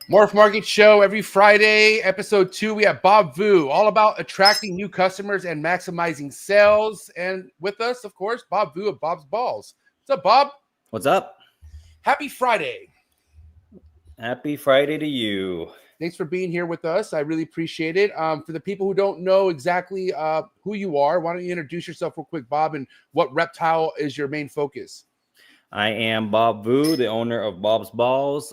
Morph Market Show every Friday, episode 2. We have Bob Vu, all about attracting new customers and maximizing sales. And with us, of course, Bob Vu of Bob's Balls. What's up, Bob? What's up? Happy Friday. Happy Friday to you. Thanks for being here with us. I really appreciate it. For the people who don't know exactly who you are, why don't you introduce yourself real quick, Bob, and what reptile is your main focus? I am Bob Vu, the owner of Bob's Balls.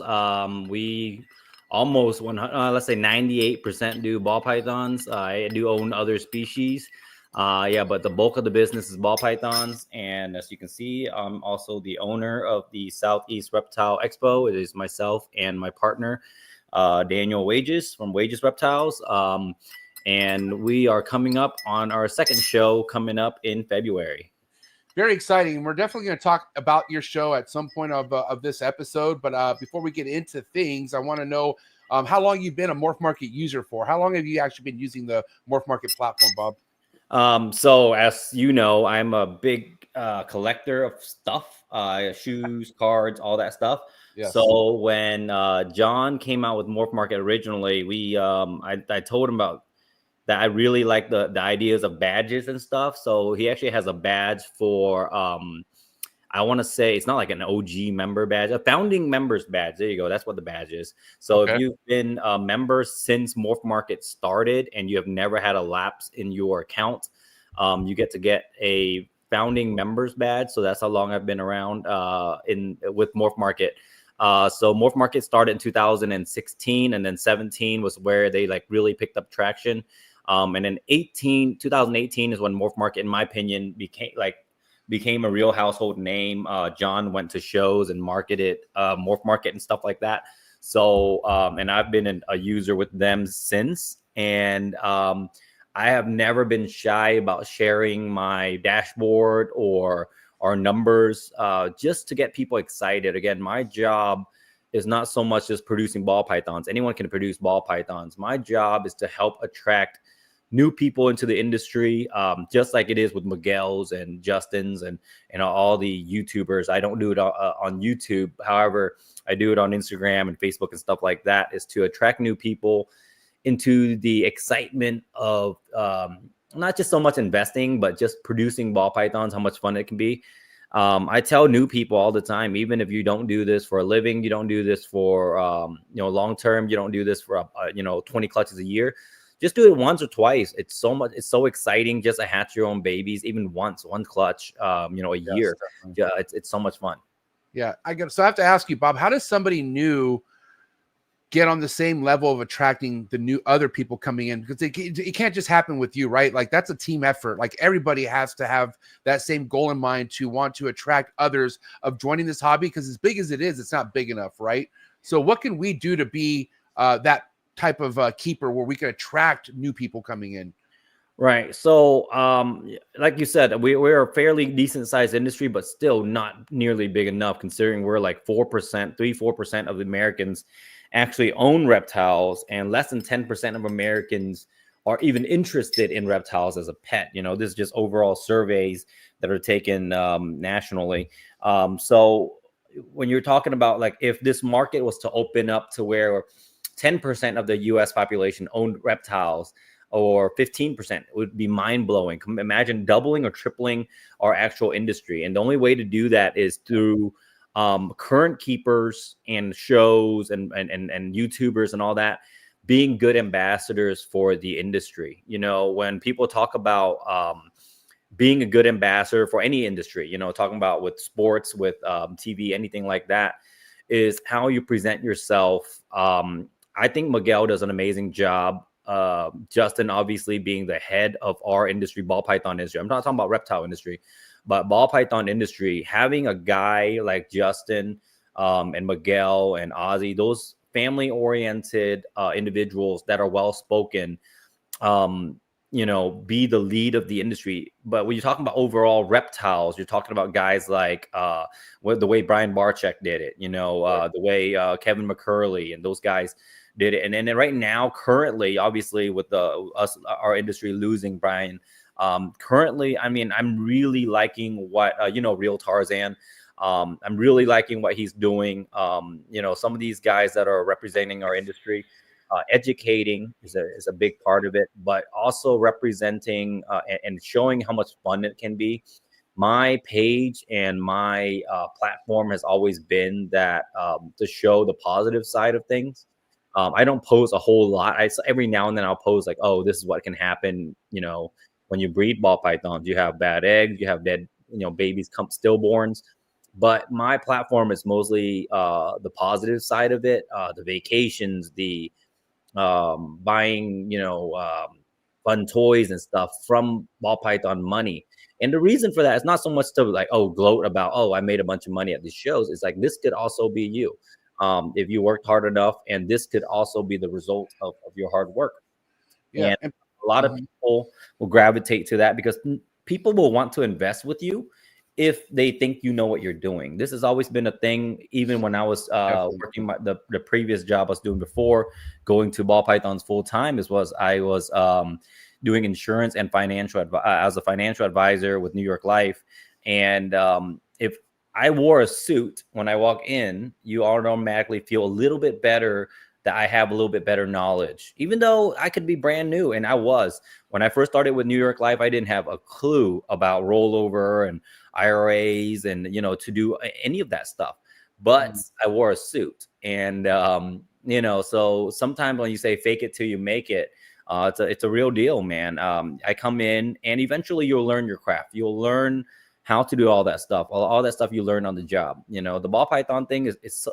We almost 100, let's say 98% do ball pythons. I do own other species. But the bulk of the business is ball pythons. And as you can see, I'm also the owner of the Southeast Reptile Expo. It is myself and my partner, Daniel Wages from Wages Reptiles. And we are coming up on our second show coming up in February. Very exciting. We're definitely going to talk about your show at some point of this episode. But before we get into things, I want to know how long you've been a Morph Market user for. How long have you actually been using the Morph Market platform, Bob? So as you know, I'm a big collector of stuff, shoes, cards, all that stuff. Yes. So when John came out with Morph Market originally, I told him about that I really like the ideas of badges and stuff. So he actually has a badge for I want to say it's not like an OG member badge, a founding members badge. There you go. That's what the badge is. So if you've been a member since Morph Market started and you have never had a lapse in your account, you get a founding members badge. So that's how long I've been around with Morph Market. So Morph Market started in 2016, and then 17 was where they like really picked up traction. And then 2018 is when Morph Market, in my opinion, became a real household name. John went to shows and marketed Morph Market and stuff like that. So, and I've been a user with them since. And I have never been shy about sharing my dashboard or our numbers just to get people excited. Again, my job is not so much just producing ball pythons. Anyone can produce ball pythons. My job is to help attract new people into the industry, just like it is with Miguel's and Justin's and all the YouTubers. I don't do it on YouTube. However, I do it on Instagram and Facebook and stuff like that, is to attract new people into the excitement of not just so much investing, but just producing ball pythons, how much fun it can be. I tell new people all the time, even if you don't do this for a living, you don't do this for long term, you don't do this for 20 clutches a year, just do it once or twice. It's so exciting just to hatch your own babies, even one clutch a year. Yeah, it's so much fun. Yeah, so I have to ask you, Bob, how does somebody new get on the same level of attracting the new other people coming in? Because it can't just happen with you, right? Like that's a team effort. Like everybody has to have that same goal in mind to want to attract others of joining this hobby, because as big as it is, it's not big enough, right? So what can we do to be that type of keeper where we can attract new people coming in? Right. So, like you said, we're a fairly decent sized industry, but still not nearly big enough, considering we're like 4% of the Americans actually own reptiles, and less than 10% of Americans are even interested in reptiles as a pet. This is just overall surveys that are taken nationally. So when you're talking about like, if this market was to open up to where 10% of the US population owned reptiles, or 15%, would be mind-blowing. Imagine doubling or tripling our actual industry. And the only way to do that is through current keepers and shows and YouTubers and all that being good ambassadors for the industry. When people talk about being a good ambassador for any industry, talking about with sports, with TV, anything like that, is how you present yourself. I think Miguel does an amazing job. Justin, obviously, being the head of our industry, ball python industry. I'm not talking about reptile industry, but ball python industry, having a guy like Justin and Miguel and Ozzy, those family-oriented individuals that are well-spoken, be the lead of the industry. But when you're talking about overall reptiles, you're talking about guys like the way Brian Barczyk did it, the way Kevin McCurley and those guys did it. And then right now, currently, obviously, with our industry losing Brian, currently, I mean, I'm really liking what Real Tarzan, I'm really liking what he's doing. Some of these guys that are representing our industry, educating is a big part of it, but also representing and showing how much fun it can be. My page and my platform has always been that to show the positive side of things. I don't post a whole lot. Every now and then I'll post like, oh, this is what can happen. When you breed ball pythons, you have bad eggs, you have dead, babies come stillborns. But my platform is mostly the positive side of it, the vacations, the buying, fun toys and stuff from ball python money. And the reason for that is not so much to like, oh, gloat about, oh, I made a bunch of money at these shows. It's like, this could also be you. If you worked hard enough, and this could also be the result of your hard work. Yeah. And a lot of people will gravitate to that because people will want to invest with you if they think you know what you're doing. This has always been a thing, even when I was working the previous job I was doing before going to ball pythons full time. I was doing insurance and as a financial advisor with New York Life. And if I wore a suit when I walk in, you automatically feel a little bit better that I have a little bit better knowledge, even though I could be brand new. And I was. When I first started with New York Life, I didn't have a clue about rollover and IRAs and, to do any of that stuff. But I wore a suit. And, so sometimes when you say fake it till you make it, it's a real deal, man. I come in and eventually you'll learn your craft. You'll learn how to do all that stuff. All that stuff you learn on the job. The ball python thing is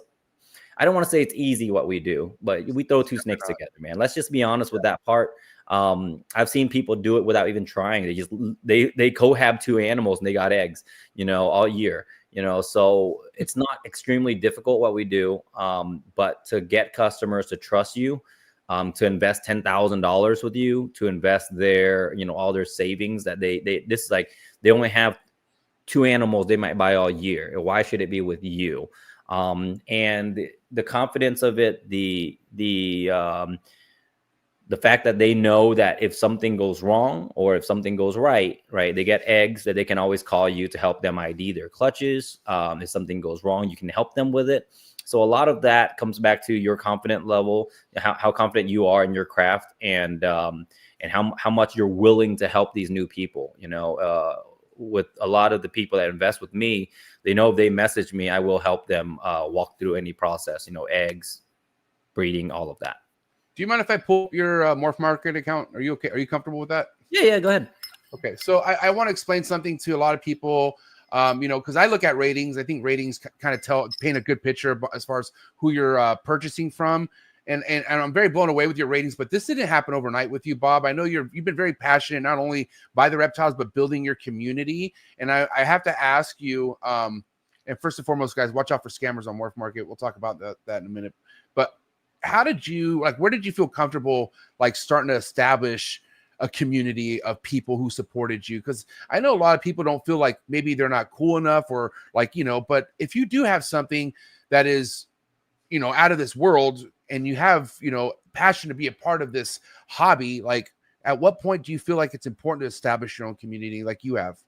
I don't want to say it's easy what we do, but we throw two snakes together, man. Let's just be honest with that part. I've seen people do it without even trying. They cohab two animals and they got eggs, all year, so it's not extremely difficult what we do. But to get customers to trust you, to invest $10,000 with you, to invest their, all their savings that this is like, they only have two animals they might buy all year. Why should it be with you? And the confidence of it, the fact that they know that if something goes wrong or if something goes right, they get eggs that they can always call you to help them ID their clutches. If something goes wrong, you can help them with it. So a lot of that comes back to your confident level, how confident you are in your craft, and how much you're willing to help these new people. With a lot of the people that invest with me, they know if they message me, I will help them walk through any process, eggs, breeding, all of that. Do you mind if I pull up your Morph Market account? Are you okay? Are you comfortable with that? Yeah, go ahead. Okay, so I want to explain something to a lot of people, because I look at ratings. I think ratings kind of paint a good picture as far as who you're purchasing from. And I'm very blown away with your ratings, but this didn't happen overnight with you, Bob. I know you've been very passionate, not only by the reptiles, but building your community. And I have to ask you, and first and foremost, guys, watch out for scammers on Morph Market. We'll talk about that in a minute. But how did you, where did you feel comfortable, starting to establish a community of people who supported you? Because I know a lot of people don't feel like maybe they're not cool enough or but if you do have something that is, out of this world, and you have, passion to be a part of this hobby, at what point do you feel like it's important to establish your own community like you have?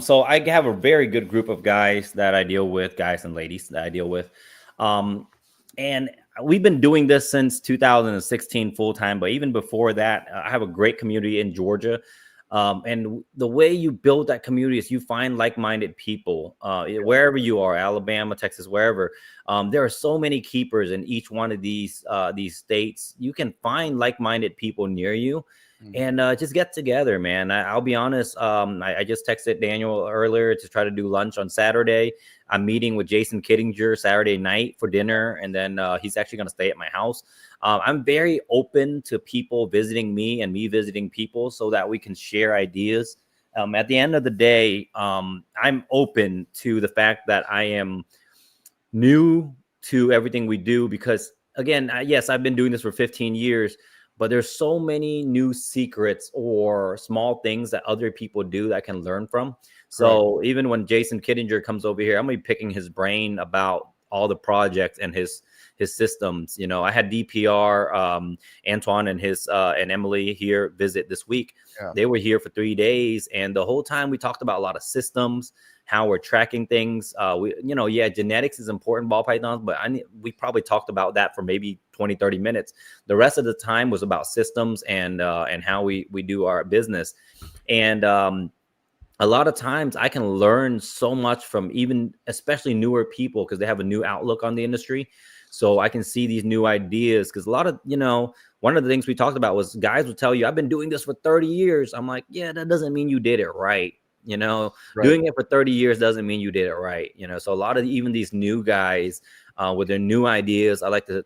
So I have a very good group of guys that I deal with, guys and ladies that I deal with. And we've been doing this since 2016 full time, but even before that, I have a great community in Georgia. And the way you build that community is you find like-minded people wherever you are, Alabama, Texas, wherever. There are so many keepers in each one of these states. You can find like-minded people near you and just get together, man. I'll be honest. I just texted Daniel earlier to try to do lunch on Saturday. I'm meeting with Jason Kittinger Saturday night for dinner, and then he's actually going to stay at my house. I'm very open to people visiting me and me visiting people so that we can share ideas. At the end of the day, I'm open to the fact that I am new to everything we do because, again, yes, I've been doing this for 15 years, but there's so many new secrets or small things that other people do that I can learn from. So even when Jason Kittinger comes over here, I'm going to be picking his brain about all the projects and his systems. I had DPR, Antoine and and Emily here visit this week. Yeah. They were here for 3 days. And the whole time we talked about a lot of systems, how we're tracking things. Genetics is important, ball pythons, but we probably talked about that for maybe 20-30 minutes. The rest of the time was about systems and how we do our business. And a lot of times I can learn so much from even especially newer people because they have a new outlook on the industry. So I can see these new ideas because a lot of, one of the things we talked about was guys will tell you, I've been doing this for 30 years. I'm like, yeah, that doesn't mean you did it right. Right. Doing it for 30 years doesn't mean you did it right. So a lot of even these new guys with their new ideas, I like to,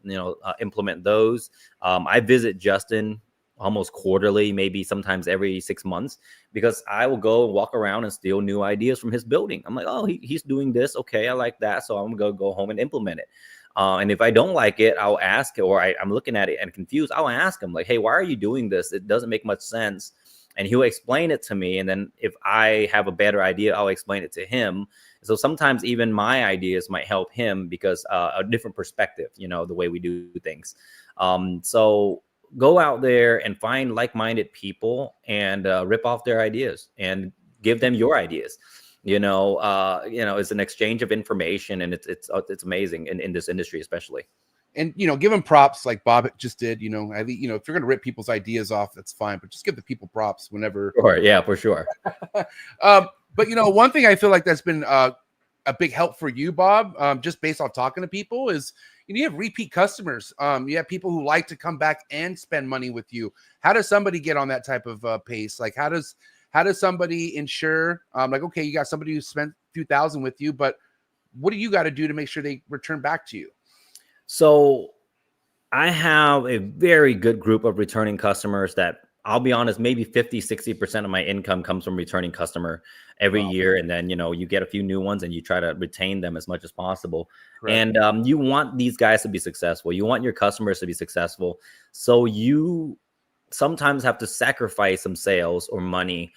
implement those. I visit Justin almost quarterly, maybe sometimes every 6 months, because I will go and walk around and steal new ideas from his building. I'm like, oh, he's doing this. Okay, I like that. So I'm going to go home and implement it. And if I don't like it, I'll ask, or I'm looking at it and confused, I'll ask him like, hey, why are you doing this? It doesn't make much sense. And he'll explain it to me. And then if I have a better idea, I'll explain it to him. So sometimes even my ideas might help him because a different perspective, the way we do things. So go out there and find like-minded people and rip off their ideas and give them your ideas. It's an exchange of information, and it's amazing in this industry, especially. And give them props like Bob just did. If you're gonna rip people's ideas off, that's fine, but just give the people props whenever. Sure, yeah, for sure. But one thing I feel like that's been a big help for you, Bob, just based off talking to people, is you have repeat customers. You have people who like to come back and spend money with you. How does somebody get on that type of pace? Like, how does somebody ensure, like, okay, you got somebody who spent a few thousand with you, but what do you got to do to make sure they return back to you? So I have a very good group of returning customers that, I'll be honest, maybe 50-60% of my income comes from returning customer every year. And then, you get a few new ones and you try to retain them as much as possible. Correct. And you want these guys to be successful. You want your customers to be successful. So you sometimes have to sacrifice some sales or money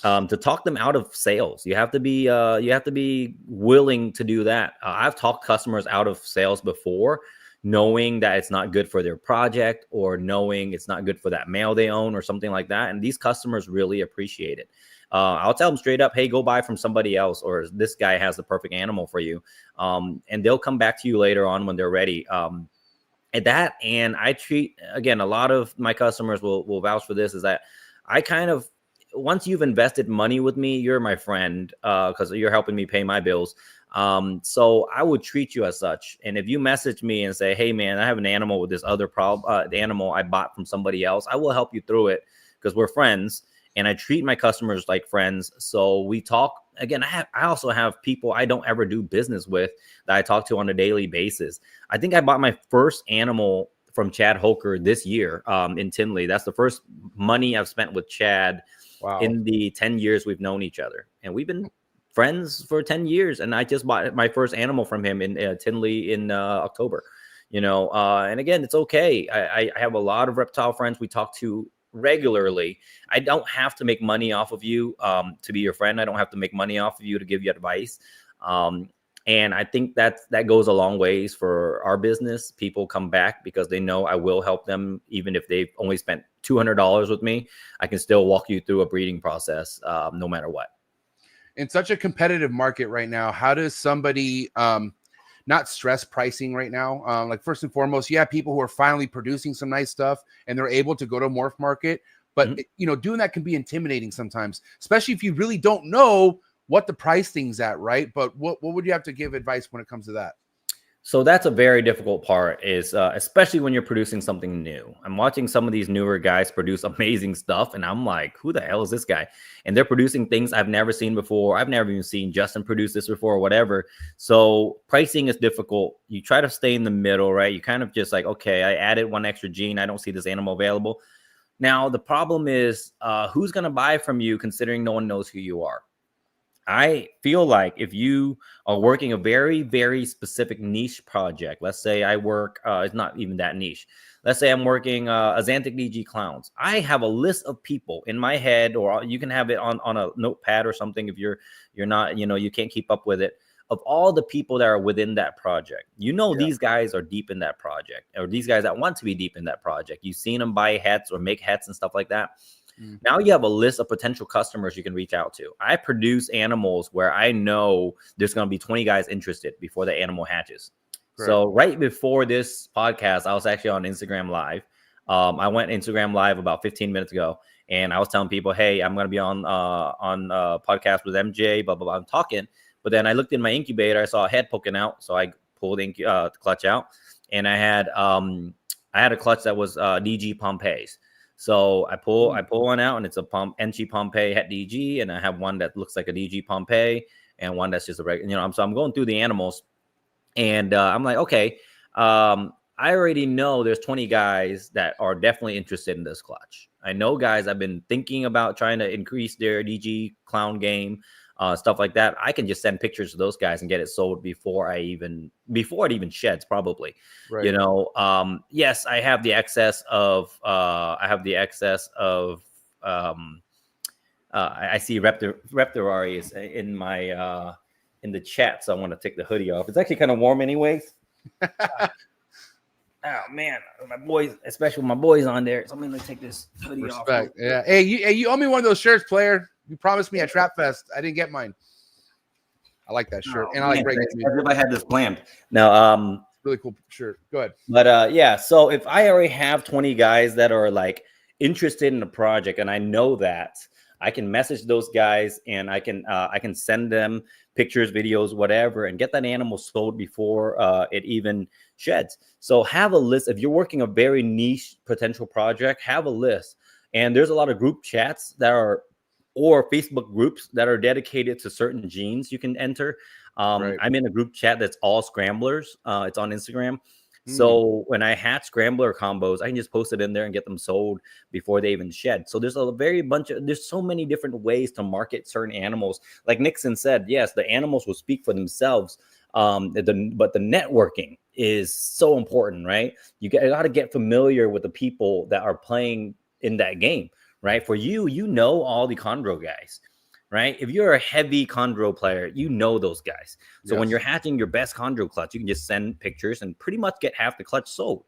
to talk them out of sales. You have to be willing to do that. I've talked customers out of sales before, knowing that it's not good for their project or knowing it's not good for that male they own or something like that. And these customers really appreciate it. I'll tell them straight up, hey, go buy from somebody else, or this guy has the perfect animal for you. And they'll come back to you later on when they're ready. And I treat, again, a lot of my customers will vouch for this, is that I kind of, once you've invested money with me, you're my friend because you're helping me pay my bills. So I would treat you as such. And if you message me and say, hey man, I have an animal with this other problem, the animal I bought from somebody else, I will help you through it because we're friends. And I treat my customers like friends. So we talk. Again, I also have people I don't ever do business with that I talk to on a daily basis. I think I bought my first animal from Chad Hoker this year in Tinley. That's the first money I've spent with Chad in the 10 years we've known each other. And we've been friends for 10 years. And I just bought my first animal from him in Tinley in October. And again, it's okay. I have a lot of reptile friends we talk to regularly. I don't have to make money off of you to be your friend. I don't have to make money off of you to give you advice. And I think that goes a long ways for our business. People come back because they know I will help them. Even if they've only spent $200 with me, I can still walk you through a breeding process no matter what. In such a competitive market right now, how does somebody not stress pricing right now? Like, first and foremost, you have people who are finally producing some nice stuff and they're able to go to Morph Market. But, doing that can be intimidating sometimes, especially if you really don't know what the price thing's at, right? But what would you have to give advice when it comes to that? So that's a very difficult part, is especially when you're producing something new. I'm watching some of these newer guys produce amazing stuff, and I'm like, who the hell is this guy? And they're producing things I've never seen before. I've never even seen Justin produce this before or whatever. So pricing is difficult. You try to stay in the middle, right? You kind of just like, okay, I added one extra gene. I don't see this animal available. Now, the problem is who's going to buy from you considering no one knows who you are? I feel like if you are working a very, very specific niche project, let's say I work, it's not even that niche. Let's say I'm working Azanthic DG clowns. I have a list of people in my head, or you can have it on a notepad or something if you're not, you can't keep up with it, of all the people that are within that project. These guys are deep in that project, or these guys that want to be deep in that project. You've seen them buy hats or make hats and stuff like that. Now you have a list of potential customers you can reach out to. I produce animals where I know there's going to be 20 guys interested before the animal hatches. Correct. So right before this podcast, I was actually on Instagram Live. I went Instagram Live about 15 minutes ago, and I was telling people, hey, I'm going to be on podcast with MJ, blah, blah, blah. I'm talking. But then I looked in my incubator. I saw a head poking out. So I pulled the clutch out, and I had a clutch that was DG Pompeii's. So I pull one out, and it's a NG Pompei het DG, and I have one that looks like a DG Pompei, and one that's just a regular. So I'm going through the animals, and I'm like, okay, I already know there's 20 guys that are definitely interested in this clutch. I know guys have been thinking about trying to increase their DG clown game, stuff like that. I can just send pictures to those guys and get it sold before it even sheds, probably. Right. Yes, I have the excess of I see Reptarari is in my in the chat, so I want to take the hoodie off. It's actually kind of warm anyways. Oh man, my boys, especially with my boys on there. So I'm gonna take this hoodie off. Yeah. Hey, you owe me one of those shirts, player. You promised me at Trap Fest. I didn't get mine. I like that shirt, and I like breaking. I had this planned. Now, really cool shirt. Go ahead. But yeah, so if I already have 20 guys that are like interested in the project, and I know that, I can message those guys, and I can send them pictures, videos, whatever, and get that animal sold before it even sheds. So have a list. If you're working a very niche potential project, have a list. And there's a lot of group chats or Facebook groups that are dedicated to certain genes you can enter. Right. I'm in a group chat that's all scramblers. It's on Instagram. So when I hatch scrambler combos, I can just post it in there and get them sold before they even shed. So there's there's so many different ways to market certain animals. Like Nixon said, yes, the animals will speak for themselves. But the networking is so important, right? You got to get familiar with the people that are playing in that game, right? For you know all the chondro guys, right? If you're a heavy chondro player, you know those guys. So when you're hatching your best chondro clutch, you can just send pictures and pretty much get half the clutch sold,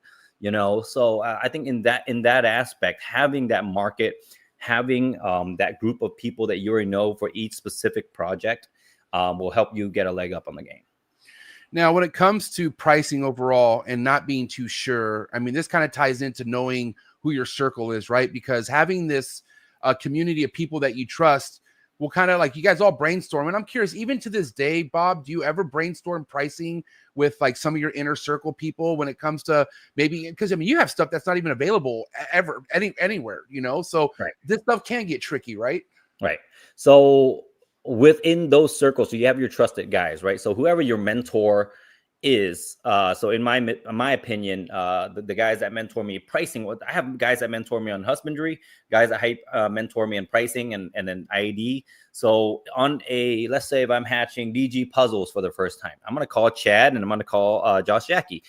So I think in that aspect, having that market, having that group of people that you already know for each specific project will help you get a leg up on the game. Now, when it comes to pricing overall and not being too sure, I mean, this kind of ties into knowing who your circle is, right? Because having this community of people that you trust will kind of like, you guys all brainstorm. And I'm curious, even to this day, Bob, do you ever brainstorm pricing with like some of your inner circle people when it comes to maybe, because I mean, you have stuff that's not even available ever anywhere, So right. This stuff can get tricky, right? Right. So within those circles, so you have your trusted guys, right? So whoever your mentor is, so in my opinion, the guys that mentor me pricing, I have guys that mentor me on husbandry, guys that mentor me in pricing and then ID. So on let's say if I'm hatching DG puzzles for the first time, I'm going to call Chad and I'm going to call Josh Jackie,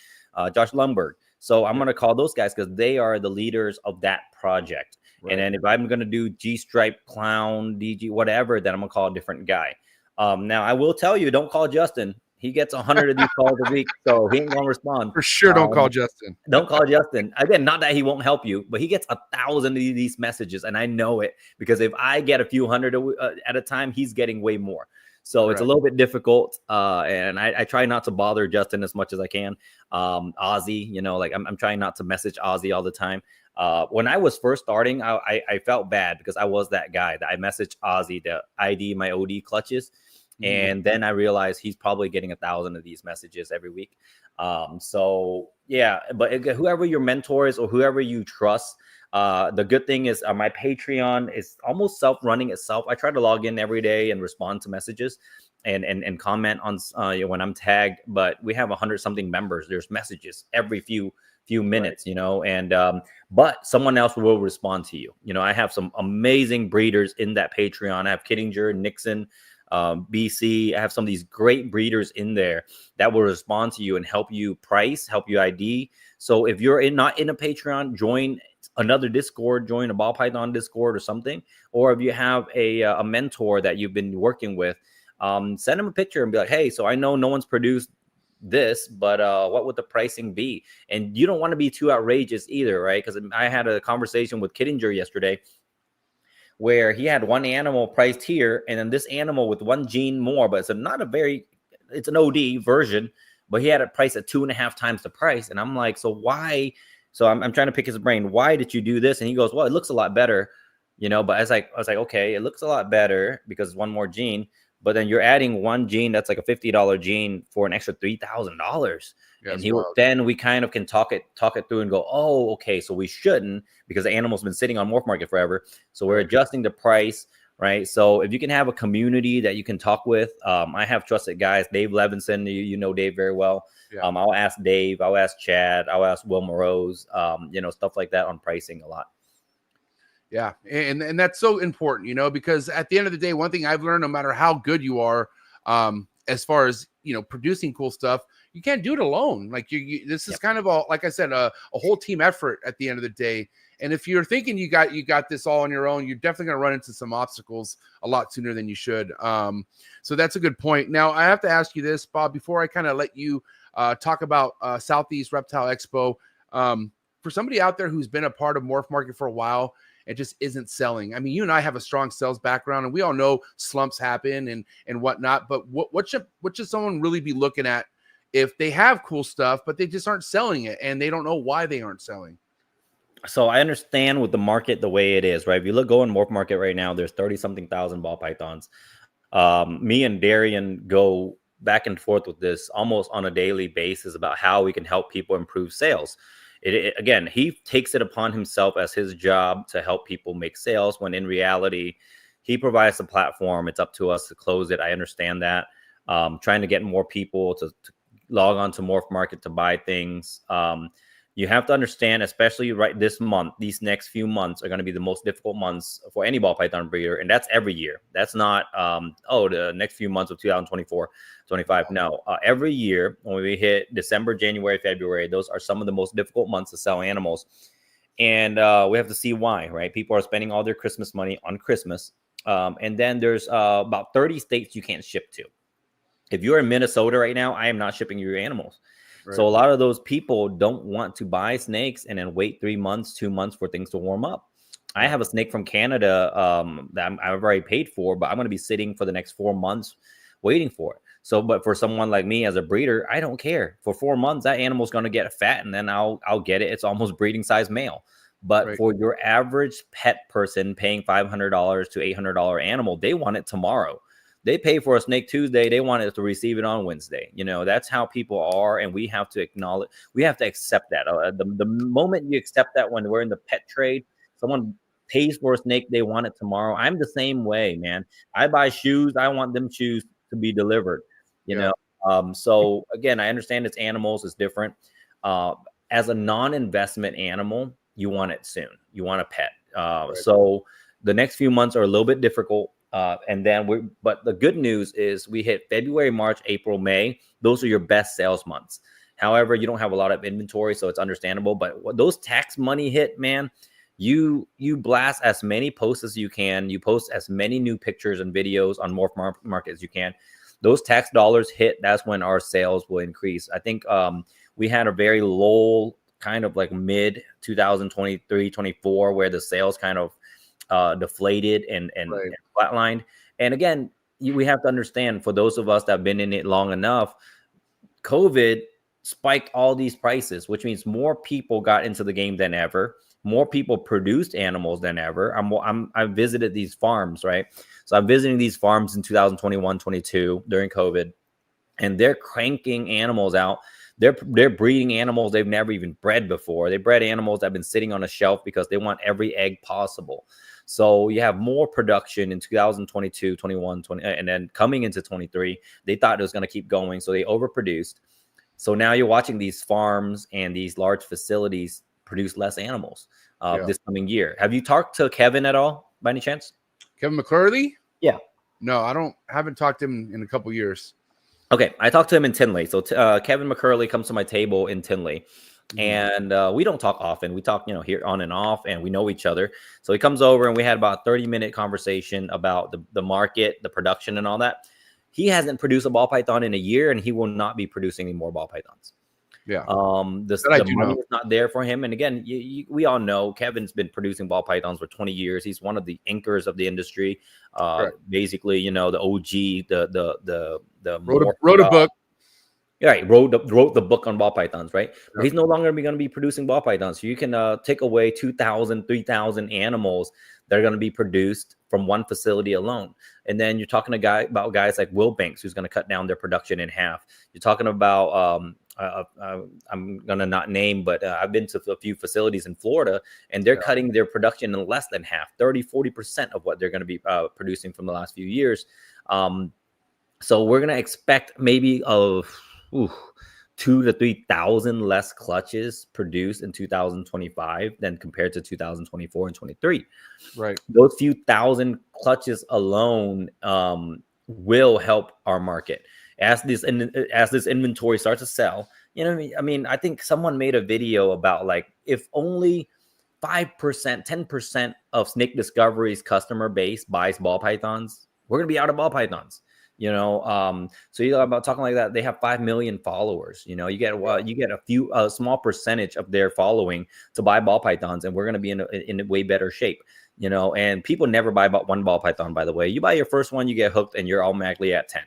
Josh Lumberg. So I'm going to call those guys because they are the leaders of that project. Right. And then if I'm going to do G-Stripe, Clown, DG, whatever, then I'm going to call a different guy. Now, I will tell you, don't call Justin. He gets 100 of these calls a week, so he ain't going to respond. For sure, don't call Justin. Don't call Justin. Again, not that he won't help you, but he gets 1,000 of these messages, and I know it because if I get a few hundred at a time, he's getting way more. So it's a little bit difficult, and I try not to bother Justin as much as I can. Ozzy, I'm trying not to message Ozzy all the time. When I was first starting, I felt bad because I was that guy that I messaged Ozzy to ID my OD clutches. And then I realized he's probably getting 1,000 of these messages every week. So yeah, but whoever your mentor is or whoever you trust, the good thing is my Patreon is almost self-running itself. I try to log in every day and respond to messages and comment on when I'm tagged, but we have 100-something members. There's messages every few minutes, right. But someone else will respond to you. I have some amazing breeders in that Patreon. I have Kittinger, Nixon, BC. I have some of these great breeders in there that will respond to you and help you price, help you ID. So if you're not in a Patreon, join another Discord, join a ball python Discord or something. Or if you have a mentor that you've been working with, send them a picture and be like, hey, so I know no one's produced this, but what would the pricing be? And you don't want to be too outrageous either, right? Because I had a conversation with Kittinger yesterday. where he had one animal priced here, and then this animal with one gene more, but it's an OD version, but he had it priced at 2.5 times the price. And I'm like, so why? So I'm trying to pick his brain. Why did you do this? And he goes, well, it looks a lot better, but I was like, okay, it looks a lot better because it's one more gene, but then you're adding one gene that's like a $50 gene for an extra $3,000. And then we kind of can talk it through and go, oh, okay, so we shouldn't, because the animal's been sitting on Morph Market forever. So we're adjusting the price, right? So if you can have a community that you can talk with, I have trusted guys, Dave Levinson, you know Dave very well. Yeah. I'll ask Dave, I'll ask Chad, I'll ask Will Morose, stuff like that on pricing a lot. Yeah, and that's so important, because at the end of the day, one thing I've learned, no matter how good you are, as far as producing cool stuff, you can't do it alone. Like this is kind of like I said, a whole team effort at the end of the day. And if you're thinking you got this all on your own, you're definitely going to run into some obstacles a lot sooner than you should. So that's a good point. Now I have to ask you this, Bob, before I kind of let you talk about Southeast Reptile Expo. For somebody out there who's been a part of Morph Market for a while, it just isn't selling. I mean, you and I have a strong sales background, and we all know slumps happen and whatnot. But what should someone really be looking at if they have cool stuff, but they just aren't selling it and they don't know why they aren't selling? So I understand with the market the way it is, right? If you go in Morph Market right now, there's 30-something thousand ball pythons. Me and Darian go back and forth with this almost on a daily basis about how we can help people improve sales. Again, he takes it upon himself as his job to help people make sales, when in reality, he provides the platform. It's up to us to close it. I understand that. Trying to get more people to log on to Morph Market to buy things. You have to understand, especially right this month, these next few months are going to be the most difficult months for any ball python breeder. And that's every year. That's not, the next few months of 2024, 25. No, every year when we hit December, January, February, those are some of the most difficult months to sell animals. And we have to see why, right? People are spending all their Christmas money on Christmas. And then there's about 30 states you can't ship to. If you're in Minnesota right now, I am not shipping your animals. Right. So a lot of those people don't want to buy snakes and then wait 3 months, 2 months for things to warm up. I have a snake from Canada that I've already paid for, but I'm going to be sitting for the next 4 months waiting for it. So, but for someone like me as a breeder, I don't care. For 4 months, that animal's going to get fat, and then I'll get it. It's almost breeding size male. But for your average pet person paying $500 to $800 animal, they want it tomorrow. They pay for a snake Tuesday. They want it to receive it on Wednesday. That's how people are. And we have to acknowledge, we have to accept that. The moment you accept that, when we're in the pet trade, someone pays for a snake, they want it tomorrow. I'm the same way, man. I buy shoes. I want them shoes to be delivered, you know? So again, I understand it's animals, it's different. As a non-investment animal, you want it soon. You want a pet. So the next few months are a little bit difficult. But the good news is we hit February, March, April, May. Those are your best sales months. However, you don't have a lot of inventory, so it's understandable. But when those tax money hit, man, you blast as many posts as you can. You post as many new pictures and videos on Morph Market as you can. Those tax dollars hit, that's when our sales will increase. I think we had a very low kind of like mid 2023, 24, where the sales kind of deflated and flatlined. And again, we have to understand, for those of us that have been in it long enough, COVID spiked all these prices, which means more people got into the game than ever. More people produced animals than ever. I visited these farms, right? So I'm visiting these farms in 2021, 22 during COVID, and they're cranking animals out. They're breeding animals they've never even bred before. They bred animals that have been sitting on a shelf because they want every egg possible. So you have more production in 2022, 21, 20, and then coming into 23, they thought it was going to keep going. So they overproduced. So now you're watching these farms and these large facilities produce less animals this coming year. Have you talked to Kevin at all by any chance? Kevin McClurley? Yeah. No, haven't talked to him in a couple years. Okay. I talked to him in Tinley. So Kevin McCurley comes to my table in Tinley. And we don't talk often. We talk, here on and off, and we know each other. So he comes over and we had about a 30-minute conversation about the market, the production, and all that. He hasn't produced a ball python in a year, and he will not be producing any more ball pythons. Yeah. The money is not there for him. And again, we all know Kevin's been producing ball pythons for 20 years. He's one of the anchors of the industry. Basically, you know, the OG, the wrote a book. Right, wrote the book on ball pythons, right? Well, he's no longer going to be producing ball pythons. So you can take away 2,000, 3,000 animals that are going to be produced from one facility alone. And then you're talking about guys like Will Banks, who's going to cut down their production in half. You're talking about I'm going to not name, but I've been to a few facilities in Florida, and they're cutting their production in less than half, 30-40% of what they're going to be producing from the last few years. So we're going to expect maybe 2,000 to 3,000 less clutches produced in 2025 than compared to 2024 and 23. Right. Those few thousand clutches alone will help our market as this inventory starts to sell. You know what I mean? I mean, I think someone made a video about like if only 5%, 10% of Snake Discovery's customer base buys ball pythons, we're gonna be out of ball pythons. You know, so you about talking like that. They have 5 million followers. You know, you get a small percentage of their following to buy ball pythons, and we're going to be in a way better shape. You know, and people never buy about one ball python. By the way, you buy your first one, you get hooked, and you're automatically at 10.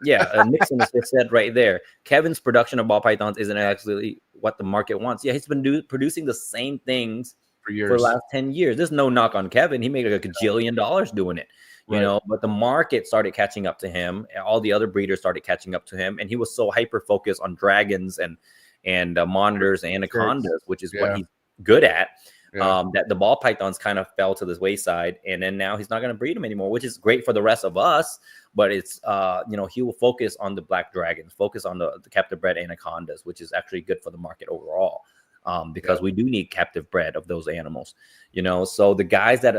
Nixon has just said right there, Kevin's production of ball pythons isn't actually what the market wants. Yeah, he's been producing the same things for the last 10 years. There's no knock on Kevin. He made like $1 gajillion doing it. You know, but the market started catching up to him. All the other breeders started catching up to him, and he was so hyper focused on dragons and monitors and anacondas, which is what he's good at. That the ball pythons kind of fell to the wayside, and then now he's not going to breed them anymore, which is great for the rest of us. But it's you know, he will focus on the black dragons, focus on the captive-bred anacondas, which is actually good for the market overall, because we do need captive-bred of those animals. You know, so the guys that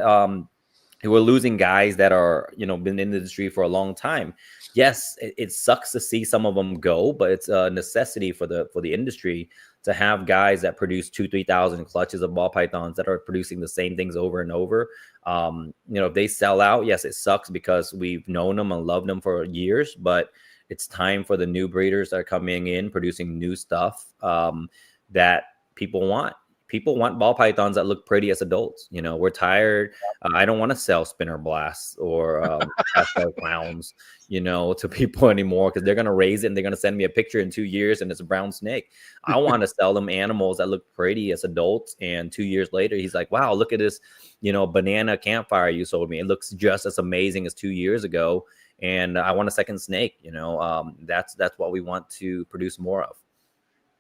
we're losing guys that are, you know, been in the industry for a long time. Yes, it sucks to see some of them go, but it's a necessity for the industry to have guys that produce 2,000-3,000 clutches of ball pythons that are producing the same things over and over. You know, if they sell out, yes, it sucks because we've known them and loved them for years, but it's time for the new breeders that are coming in, producing new stuff that people want. People want ball pythons that look pretty as adults. You know, we're tired. I don't want to sell spinner blasts or pastel clowns, you know, to people anymore because they're going to raise it and they're going to send me a picture in 2 years and it's a brown snake. I want to sell them animals that look pretty as adults. And 2 years later, he's like, wow, look at this, you know, banana campfire you sold me. It looks just as amazing as 2 years ago. And I want a second snake, you know, that's what we want to produce more of.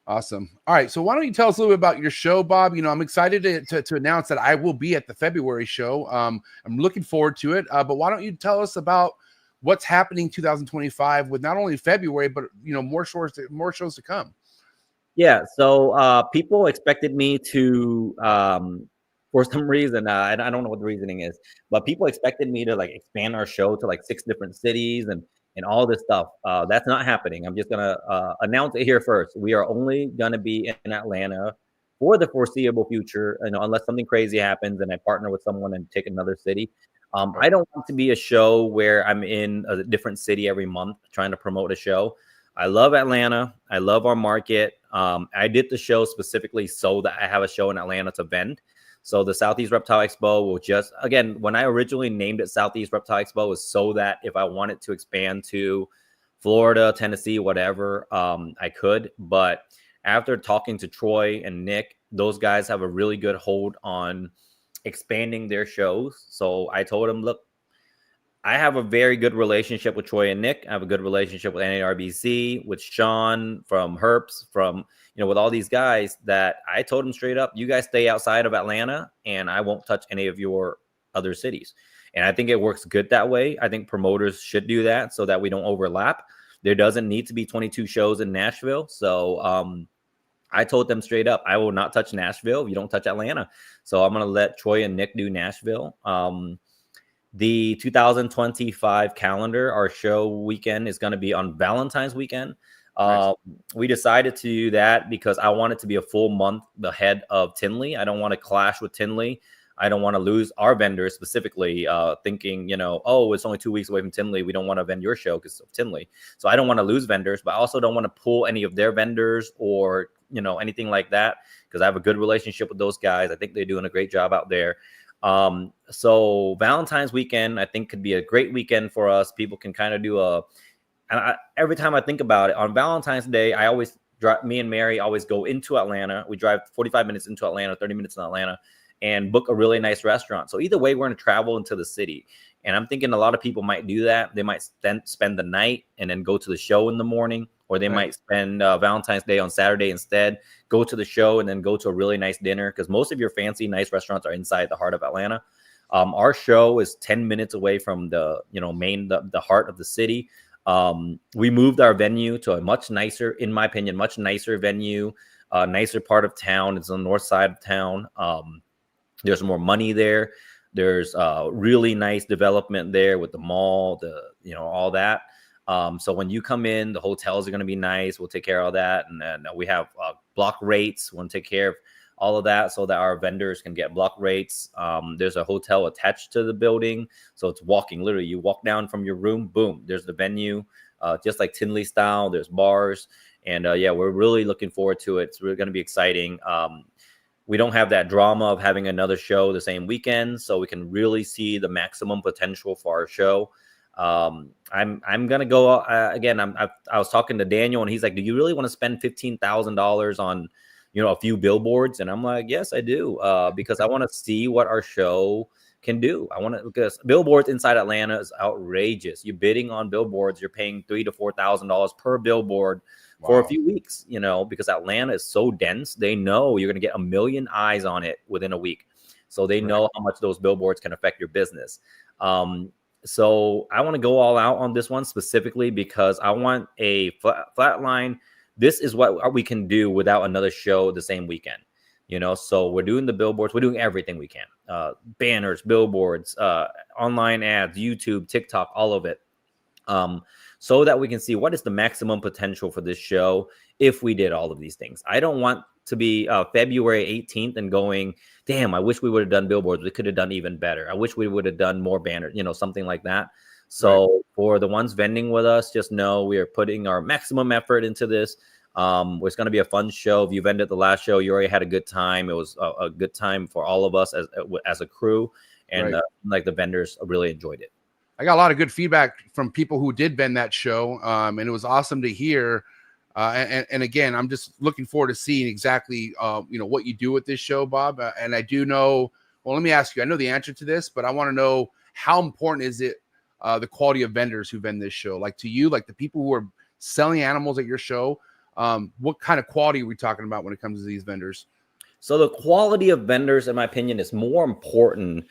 Awesome. All right. So why don't you tell us a little bit about your show, Bob? You know, I'm excited to announce that I will be at the February show. I'm looking forward to it. But why don't you tell us about what's happening 2025 with not only February, but, you know, more shows to come? Yeah. So people expected me to, for some reason, I don't know what the reasoning is, but people expected me to like expand our show to like 6 different cities and all this stuff. That's not happening. I'm just going to announce it here first. We are only going to be in Atlanta for the foreseeable future, you know, unless something crazy happens and I partner with someone and take another city. I don't want to be a show where I'm in a different city every month trying to promote a show. I love Atlanta. I love our market. I did the show specifically so that I have a show in Atlanta to vend. So the Southeast Reptile Expo will just, again, when I originally named it Southeast Reptile Expo, was so that if I wanted to expand to Florida, Tennessee, whatever, I could. But after talking to Troy and Nick, those guys have a really good hold on expanding their shows. So I told them, look, I have a very good relationship with Troy and Nick. I have a good relationship with NARBC, with Sean from Herps, from, you know, with all these guys that I told them straight up, you guys stay outside of Atlanta and I won't touch any of your other cities. And I think it works good that way. I think promoters should do that so that we don't overlap. There doesn't need to be 22 shows in Nashville. So I told them straight up, I will not touch Nashville if you don't touch Atlanta. So I'm going to let Troy and Nick do Nashville. The 2025 calendar, our show weekend is going to be on Valentine's weekend. Nice. We decided to do that because I want it to be a full month ahead of Tinley. I don't want to clash with Tinley. I don't want to lose our vendors specifically, thinking, you know, oh, it's only 2 weeks away from Tinley. We don't want to vend your show because of Tinley. So I don't want to lose vendors, but I also don't want to pull any of their vendors or, you know, anything like that, because I have a good relationship with those guys. I think they're doing a great job out there. So Valentine's weekend, I think, could be a great weekend for us. People can kind of do every time I think about it, on Valentine's Day, I always me and Mary always go into Atlanta. We drive 45 minutes into Atlanta, 30 minutes in Atlanta, and book a really nice restaurant. So either way, we're going to travel into the city. And I'm thinking a lot of people might do that. They might spend the night and then go to the show in the morning, or they might spend Valentine's Day on Saturday instead, go to the show and then go to a really nice dinner, because most of your fancy, nice restaurants are inside the heart of Atlanta. Our show is 10 minutes away from the, you know, the heart of the city. We moved our venue to a much nicer, in my opinion, much nicer venue, nicer part of town. It's on the north side of town. There's more money there. There's really nice development there with the mall, you know, all that. So when you come in, the hotels are going to be nice. We'll take care of all that. And then we have block rates. We'll take care of all of that so that our vendors can get block rates. There's a hotel attached to the building. So it's walking, literally you walk down from your room, boom, there's the venue, just like Tinley style. There's bars. And yeah, we're really looking forward to it. It's really going to be exciting. We don't have that drama of having another show the same weekend, so we can really see the maximum potential for our show. I'm gonna go again. I was talking to Daniel, and he's like, "Do you really want to spend $15,000 on, you know, a few billboards?" And I'm like, "Yes, I do, because I want to see what our show can do. Because billboards inside Atlanta is outrageous. You're bidding on billboards, you're paying $3,000 to $4,000 per billboard." Wow. For a few weeks, you know, because Atlanta is so dense. They know you're going to get 1 million eyes on it within a week. So they know how much those billboards can affect your business. So I want to go all out on this one specifically because I want a flat line. This is what we can do without another show the same weekend. You know, so we're doing the billboards. We're doing everything we can. Banners, billboards, online ads, YouTube, TikTok, all of it. So that we can see what is the maximum potential for this show if we did all of these things. I don't want to be February 18th and going, damn, I wish we would have done billboards. We could have done even better. I wish we would have done more banners, you know, something like that. So for the ones vending with us, just know we are putting our maximum effort into this. It's going to be a fun show. If you vended the last show, you already had a good time. It was a good time for all of us as a crew. And like the vendors really enjoyed it. I got a lot of good feedback from people who did vend that show, and it was awesome to hear. And again, I'm just looking forward to seeing exactly, you know, what you do with this show, Bob. And I do know. Well, let me ask you. I know the answer to this, but I want to know how important is it the quality of vendors who vend this show? Like to you, like the people who are selling animals at your show. What kind of quality are we talking about when it comes to these vendors? So the quality of vendors, in my opinion, is more important.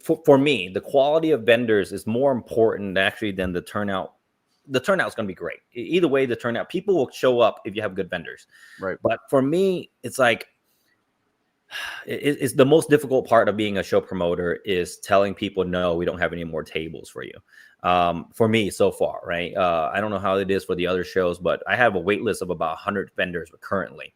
For me, the quality of vendors is more important actually than the turnout. The turnout is going to be great. Either way, the turnout, people will show up if you have good vendors. Right. But for me, it's like, it's the most difficult part of being a show promoter is telling people, no, we don't have any more tables for you. For me so far, right? I don't know how it is for the other shows, but I have a wait list of about 100 vendors currently.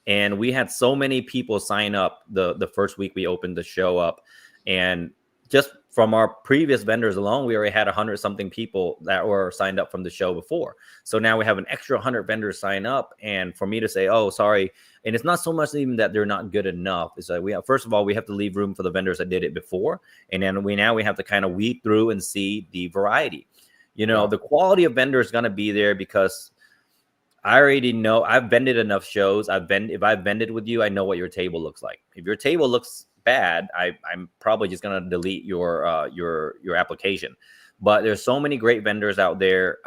And we had so many people sign up the first week we opened the show up. And just from our previous vendors alone, we already had 100 something people that were signed up from the show before. So now we have an extra 100 vendors sign up. And for me to say, oh, sorry. And it's not so much even that they're not good enough. It's like first of all, we have to leave room for the vendors that did it before. And then we have to kind of weed through and see the variety. You know, the quality of vendor is going to be there because I already know I've vended enough shows. If I've vended with you, I know what your table looks like. If your table looks bad, I'm probably just gonna delete your application. But there's so many great vendors out there.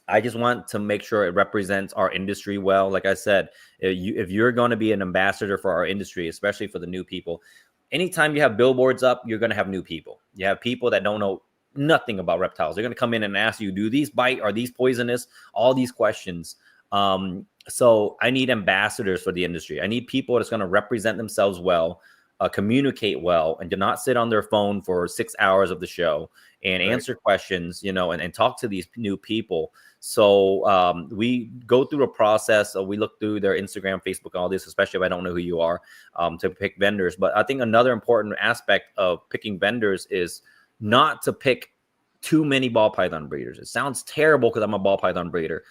I just want to make sure it represents our industry well. Like I said, if you're going to be an ambassador for our industry, especially for the new people, anytime you have billboards up, you're going to have new people. You have people that don't know nothing about reptiles. They're going to come in and ask you, do these bite? Are these poisonous? All these questions. So I need ambassadors for the industry. I need people that's going to represent themselves well, communicate well, and do not sit on their phone for 6 hours of the show and answer questions, you know, and talk to these new people. So we go through a process. We look through their Instagram, Facebook, all this, especially if I don't know who you are, to pick vendors. But I think another important aspect of picking vendors is not to pick too many ball python breeders. It sounds terrible because I'm a ball python breeder,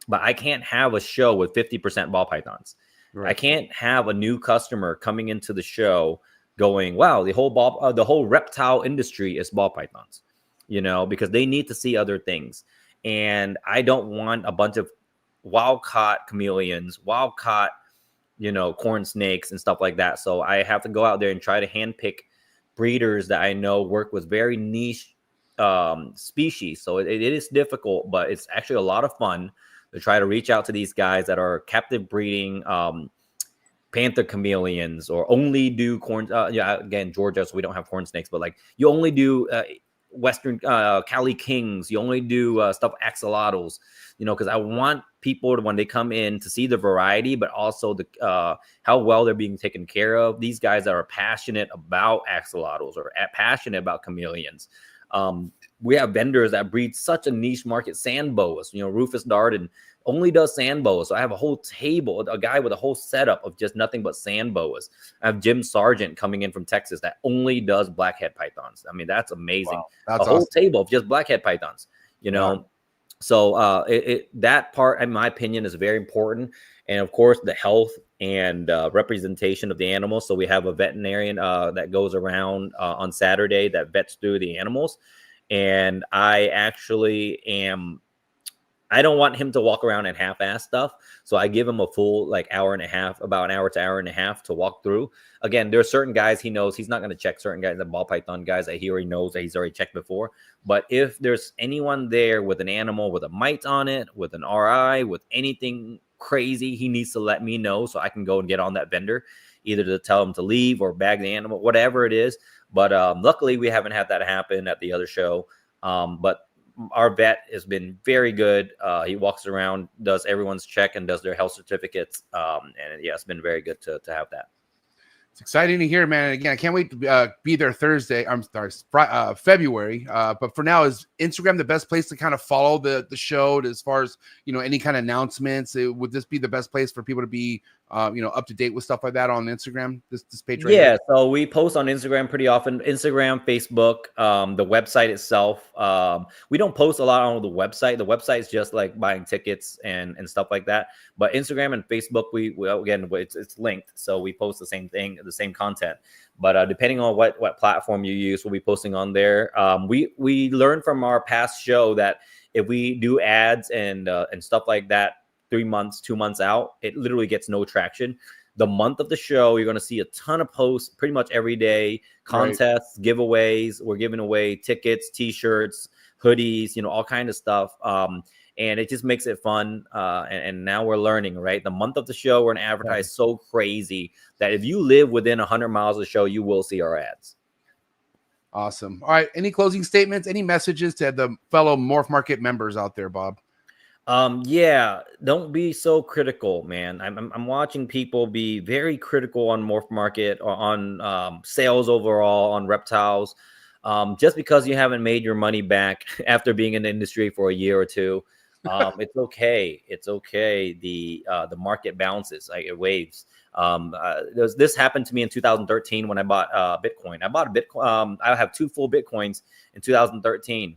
but I can't have a show with 50% ball pythons. Right. I can't have a new customer coming into the show going, wow, the whole reptile industry is ball pythons, you know, because they need to see other things. And I don't want a bunch of wild caught chameleons, wild caught, you know, corn snakes and stuff like that. So I have to go out there and try to handpick breeders that I know work with very niche species. So it is difficult, but it's actually a lot of fun to try to reach out to these guys that are captive breeding panther chameleons, or only do corn. Again, Georgia, so we don't have corn snakes, but like you only do Western Cali Kings, you only do stuff axolotls, you know, because I want people to, when they come in, to see the variety, but also the how well they're being taken care of. These guys that are passionate about axolotls or passionate about chameleons. We have vendors that breed such a niche market, sand boas. You know, Rufus Darden only does sand boas. So I have a whole table, a guy with a whole setup of just nothing but sand boas. I have Jim Sargent coming in from Texas that only does blackhead pythons. I mean, that's amazing. Wow, that's a whole table of just blackhead pythons, you know. Wow. So that part, in my opinion, is very important. And of course, the health and representation of the animals. So we have a veterinarian that goes around on Saturday that vets through the animals. And I actually I don't want him to walk around and half-ass stuff. So I give him a full like hour and a half, about an hour to hour and a half to walk through. Again, there are certain guys he knows he's not going to check, certain guys, the ball python guys that he already knows that he's already checked before. But if there's anyone there with an animal with a mite on it, with an RI, with anything crazy, he needs to let me know so I can go and get on that vendor, either to tell him to leave or bag the animal, whatever it is. But luckily, we haven't had that happen at the other show. But our vet has been very good. He walks around, does everyone's check, and does their health certificates. And yeah, it's been very good to have that. It's exciting to hear, man. And again, I can't wait to be there Thursday. I'm sorry, February. But for now, is Instagram the best place to kind of follow the show as far as, you know, any kind of announcements? Would this be the best place for people to be, you know, up to date with stuff like that on Instagram? This page right here? So we post on Instagram pretty often. Instagram, Facebook, the website itself. We don't post a lot on the website. The website is just like buying tickets and stuff like that. But Instagram and Facebook, we again, it's linked, so we post the same thing, the same content. But depending on what platform you use, we'll be posting on there. We learned from our past show that if we do ads and stuff like that 3 months, 2 months out, it literally gets no traction. The month of the show, you're going to see a ton of posts pretty much every day, contests, right, giveaways. We're giving away tickets, t-shirts, hoodies, you know, all kind of stuff. And it just makes it fun. And now we're learning, right? The month of the show, we're going to advertise so crazy that if you live within 100 miles of the show, you will see our ads. Awesome. All right. Any closing statements, any messages to the fellow Morph Market members out there, Bob? Yeah, don't be so critical, man. I'm watching people be very critical on Morph Market or on sales overall, on reptiles. Just because you haven't made your money back after being in the industry for a year or two, it's okay. It's okay. The market bounces, like it waves. This happened to me in 2013 when I bought Bitcoin. I bought a Bitcoin. I have 2 full Bitcoins in 2013,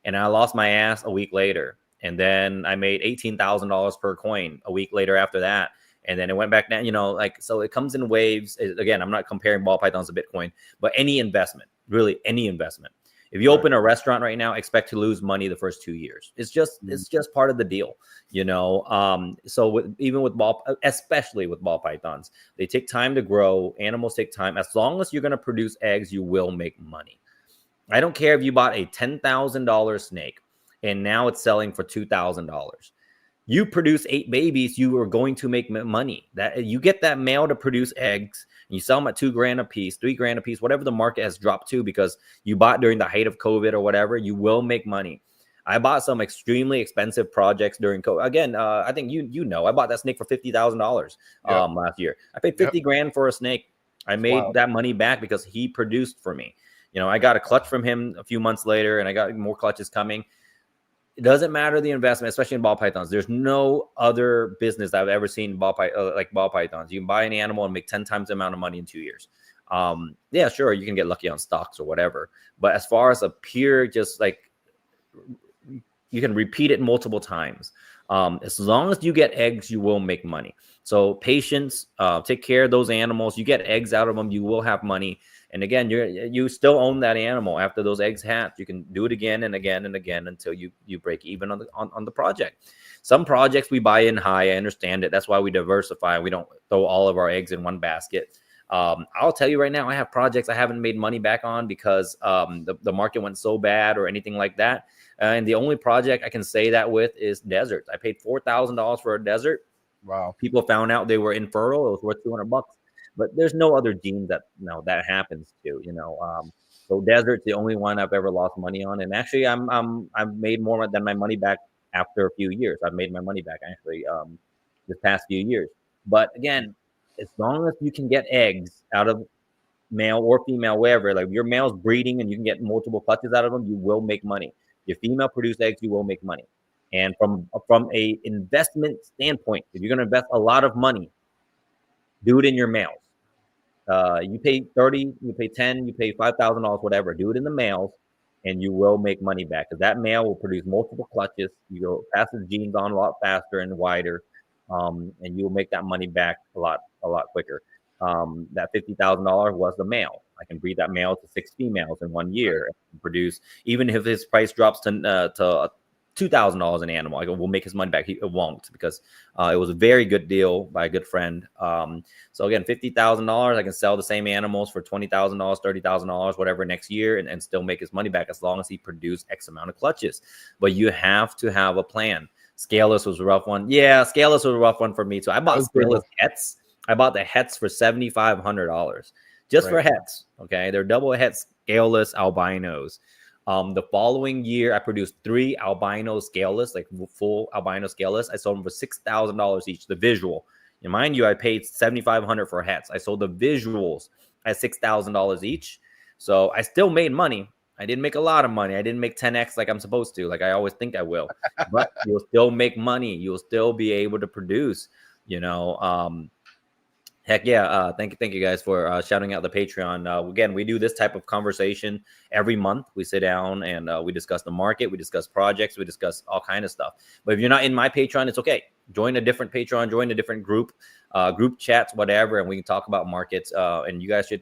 and I lost my ass a week later. And then I made $18,000 per coin a week later after that. And then it went back down, you know, like, so it comes in waves. Again, I'm not comparing ball pythons to Bitcoin, but any investment, really any investment. If you open a restaurant right now, expect to lose money the first 2 years. It's just part of the deal, you know? So even with especially with ball pythons, they take time to grow. Animals take time. As long as you're going to produce eggs, you will make money. I don't care if you bought a $10,000 snake and now it's selling for $2,000. You produce 8 babies, you are going to make money. That you get that male to produce eggs, and you sell them at $2,000 a piece, $3,000 a piece, whatever the market has dropped to, because you bought during the height of COVID or whatever. You will make money. I bought some extremely expensive projects during COVID. Again, I think you know, I bought that snake for $50,000 last year. I paid $50,000 for a snake. I made that money back because he produced for me. You know, I got a clutch from him a few months later, and I got more clutches coming. It doesn't matter the investment, especially in ball pythons. There's no other business that I've ever seen like ball pythons. You can buy an animal and make 10 times the amount of money in 2 years. Yeah, sure, you can get lucky on stocks or whatever. But as far as a pure, just like you can repeat it multiple times. As long as you get eggs, you will make money. So patience, take care of those animals. You get eggs out of them, you will have money. And again, you still own that animal after those eggs hatch. You can do it again and again and again until you break even on the project. Some projects we buy in high. I understand it. That's why we diversify. We don't throw all of our eggs in one basket. I'll tell you right now, I have projects I haven't made money back on because the market went so bad or anything like that. And the only project I can say that with is deserts. I paid $4,000 for a desert. Wow. People found out they were infertile. It was worth $200. But there's no other gene that that happens to, So desert's the only one I've ever lost money on. And actually I've made more than my money back after a few years. I've made my money back actually this past few years. But again, as long as you can get eggs out of male or female, wherever, like your male's breeding and you can get multiple clutches out of them, you will make money. Your female produce eggs, you will make money. And from a investment standpoint, if you're going to invest a lot of money, do it in your males. You pay 30, you pay 10, you pay $5,000, whatever. Do it in the males, and you will make money back. Because that male will produce multiple clutches. You go pass the genes on a lot faster and wider, and you will make that money back a lot quicker. That $50,000 was the male. I can breed that male to 6 females in 1 year and produce. Even if his price drops to $2,000 an animal, we'll make his money back. It won't, because it was a very good deal by a good friend. So again, $50,000, I can sell the same animals for $20,000, $30,000, whatever next year, and still make his money back as long as he produced X amount of clutches. But you have to have a plan. Scaleless was a rough one. Yeah, Scaleless was a rough one for me too. I bought Scaleless hets. I bought the hets for $7,500 just for hets. Okay, they're double het scaleless albinos. The following year, I produced 3 albino scaleless, like full albino scaleless. I sold them for $6,000 each. The visual, and mind you, I paid $7,500 for hats. I sold the visuals at $6,000 each. So I still made money. I didn't make a lot of money. I didn't make 10x like I'm supposed to, like I always think I will. But you'll still make money. You'll still be able to produce. Heck yeah. Thank you guys for shouting out the Patreon. Again, we do this type of conversation every month. We sit down and we discuss the market. We discuss projects. We discuss all kind of stuff. But if you're not in my Patreon, it's okay. Join a different Patreon. Join a different group chats, whatever, and we can talk about markets. And you guys should,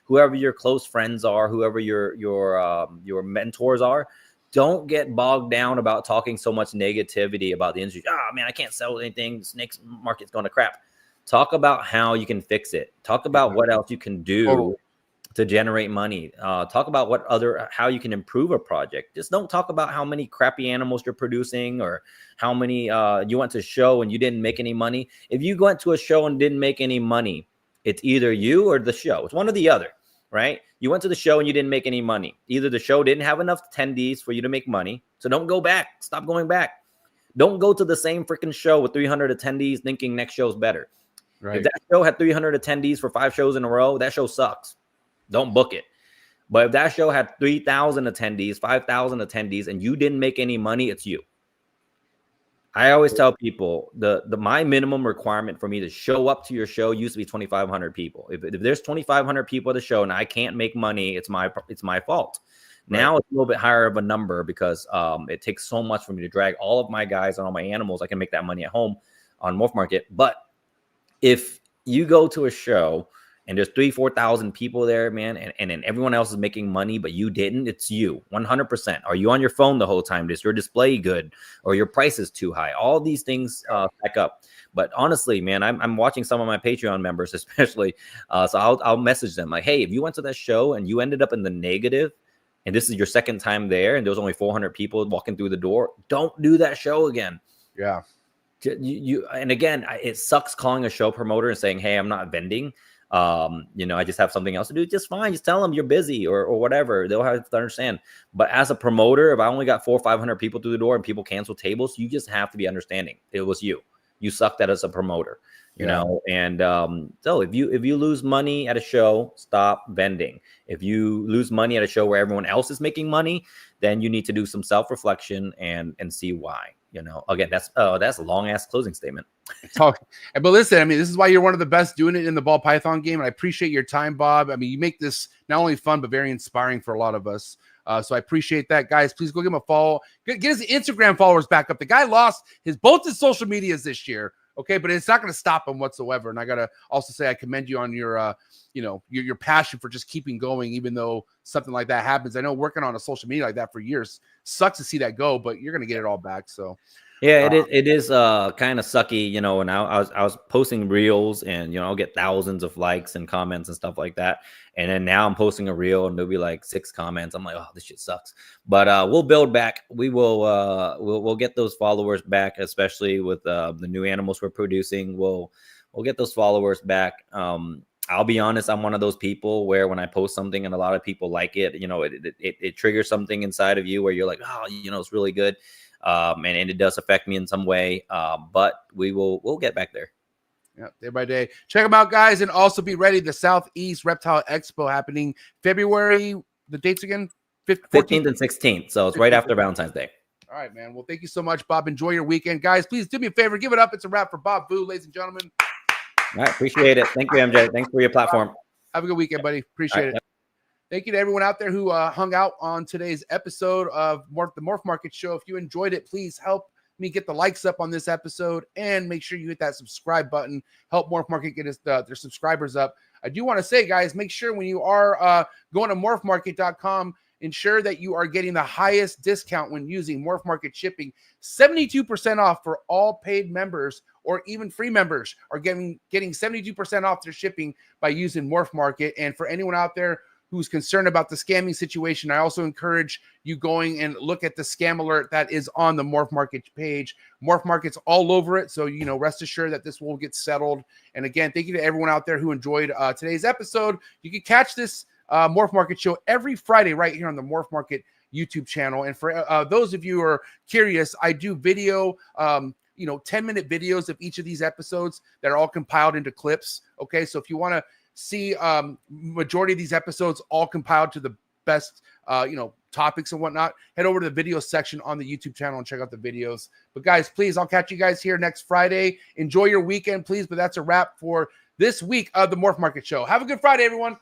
whoever your close friends are, whoever your mentors are, don't get bogged down about talking so much negativity about the industry. Oh, man, I can't sell anything. The snakes market's going to crap. Talk about how you can fix it. Talk about what else you can do to generate money. Talk about how you can improve a project. Just don't talk about how many crappy animals you're producing or how many you went to a show and you didn't make any money. If you went to a show and didn't make any money, it's either you or the show. It's one or the other, right? You went to the show and you didn't make any money. Either the show didn't have enough attendees for you to make money. So don't go back. Stop going back. Don't go to the same freaking show with 300 attendees thinking next show's better. Right. If that show had 300 attendees for 5 shows in a row, that show sucks. Don't book it. But if that show had 3,000 attendees, 5,000 attendees, and you didn't make any money, it's you. I always tell people my minimum requirement for me to show up to your show used to be 2,500 people. If there's 2,500 people at the show and I can't make money, it's my fault. Right. Now it's a little bit higher of a number because it takes so much for me to drag all of my guys and all my animals. I can make that money at home on Morph Market, but if you go to a show and there's 3,000-4,000 people there, man, and then everyone else is making money, but you didn't, it's you 100%. Are you on your phone the whole time? Is your display good or your price is too high? All these things stack up. But honestly, man, I'm watching some of my Patreon members, especially. So I'll message them like, hey, if you went to that show and you ended up in the negative, and this is your second time there, and there was only 400 people walking through the door, don't do that show again. Yeah. And again, it sucks calling a show promoter and saying, hey, I'm not vending. I just have something else to do. Just fine. Just tell them you're busy or whatever. They'll have to understand. But as a promoter, if I only got 400 or 500 people through the door and people cancel tables, you just have to be understanding. It was you. you sucked at as a promoter. You know, and so if you lose money at a show, stop vending. If you lose money at a show where everyone else is making money, then you need to do some self-reflection and see why. You know, again, that's a long ass closing statement. But listen, I mean, this is why you're one of the best doing it in the ball python game, and I appreciate your time, Bob. I mean, you make this not only fun but very inspiring for a lot of us. So I appreciate that, guys. Please go give him a follow. Get his Instagram followers back up. The guy lost both his social medias this year. Okay, but it's not going to stop him whatsoever. And I got to also say I commend you on your, your passion for just keeping going, even though something like that happens. I know working on a social media like that for years sucks to see that go, but you're going to get it all back. So yeah, it is kind of sucky, you know. And I was posting reels, and you know, I'll get thousands of likes and comments and stuff like that. And then now I'm posting a reel, and there'll be like 6 comments. I'm like, oh, this shit sucks. But we'll build back. We will we'll get those followers back, especially with the new animals we're producing. We'll get those followers back. I'll be honest, I'm one of those people where when I post something and a lot of people like it, you know, it triggers something inside of you where you're like, oh, you know, it's really good. And it does affect me in some way, but we'll get back there. Yeah, day by day. Check them out, guys, and also be ready. The Southeast Reptile Expo happening February. The dates again? 15th and 16th. So it's right after Valentine's Day. All right, man. Well, thank you so much, Bob. Enjoy your weekend, guys. Please do me a favor. Give it up. It's a wrap for Bob Vu, ladies and gentlemen. All right, appreciate it. Thank you, MJ. Thanks for your platform. Have a good weekend, buddy. Appreciate it. Yep. Thank you to everyone out there who hung out on today's episode of the Morph Market Show. If you enjoyed it, please help me get the likes up on this episode and make sure you hit that subscribe button. Help Morph Market get their subscribers up. I do want to say, guys, make sure when you are going to morphmarket.com, ensure that you are getting the highest discount when using Morph Market shipping. 72% off for all paid members, or even free members are getting 72% off their shipping by using Morph Market. And for anyone out there who's concerned about the scamming situation, I also encourage you going and look at the scam alert that is on the Morph Market page. Morph Market's all over it, so you know, rest assured that this will get settled. And again, thank you to everyone out there who enjoyed today's episode. You can catch this Morph Market show every Friday right here on the Morph Market YouTube channel. And for those of you who are curious, I do video 10-minute videos of each of these episodes that are all compiled into clips. Okay, so if you want to see majority of these episodes all compiled to the best topics and whatnot, head over to the video section on the YouTube channel and check out the videos. But guys, please, I'll catch you guys here next Friday. Enjoy your weekend, please. But that's a wrap for this week of the Morph Market Show. Have a good Friday, everyone.